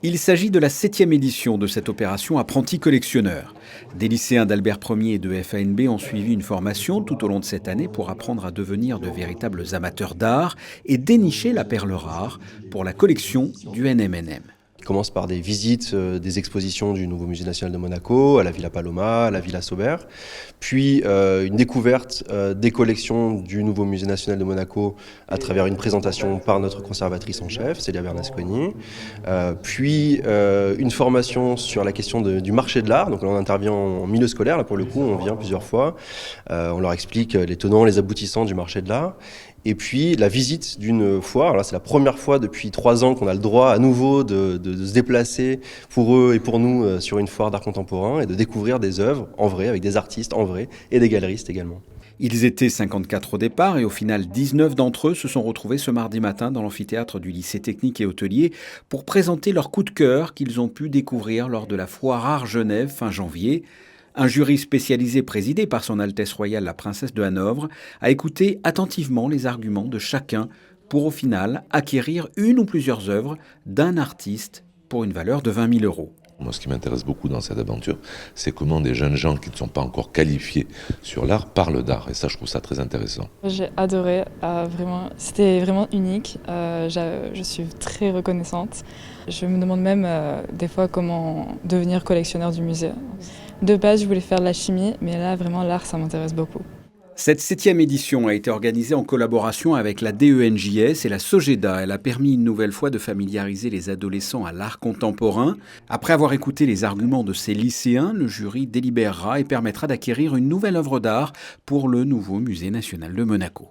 Il s'agit de la 7e édition de cette opération Apprenti collectionneur. Des lycéens d'Albert Ier et de FANB ont suivi une formation tout au long de cette année pour apprendre à devenir de véritables amateurs d'art et dénicher la perle rare pour la collection du NMNM. Il commence par des visites des expositions du nouveau Musée national de Monaco, à la Villa Paloma, à la Villa Sauber, puis une découverte des collections du nouveau Musée national de Monaco à travers une présentation par notre conservatrice en chef, Célia Bernasconi, puis une formation sur la question du marché de l'art. Donc là, on intervient en milieu scolaire, là pour le coup, on vient plusieurs fois, on leur explique les tenants, les aboutissants du marché de l'art. Et puis la visite d'une foire. Alors là, c'est la première fois depuis 3 ans qu'on a le droit à nouveau de se déplacer pour eux et pour nous sur une foire d'art contemporain et de découvrir des œuvres en vrai, avec des artistes en vrai et des galeristes également. Ils étaient 54 au départ et au final 19 d'entre eux se sont retrouvés ce mardi matin dans l'amphithéâtre du lycée technique et hôtelier pour présenter leur coup de cœur qu'ils ont pu découvrir lors de la foire Art Genève fin janvier. Un jury spécialisé présidé par son Altesse royale la princesse de Hanovre a écouté attentivement les arguments de chacun pour au final acquérir une ou plusieurs œuvres d'un artiste pour une valeur de 20 000 euros. Moi, ce qui m'intéresse beaucoup dans cette aventure, c'est comment des jeunes gens qui ne sont pas encore qualifiés sur l'art parlent d'art. Et ça, je trouve ça très intéressant. J'ai adoré, c'était vraiment unique. Je suis très reconnaissante. Je me demande même des fois comment devenir collectionneur du musée. De base, je voulais faire de la chimie, mais là, vraiment, l'art, ça m'intéresse beaucoup. Cette 7e édition a été organisée en collaboration avec la DENJS et la Sogeda. Elle a permis une nouvelle fois de familiariser les adolescents à l'art contemporain. Après avoir écouté les arguments de ces lycéens, le jury délibérera et permettra d'acquérir une nouvelle œuvre d'art pour le nouveau Musée national de Monaco.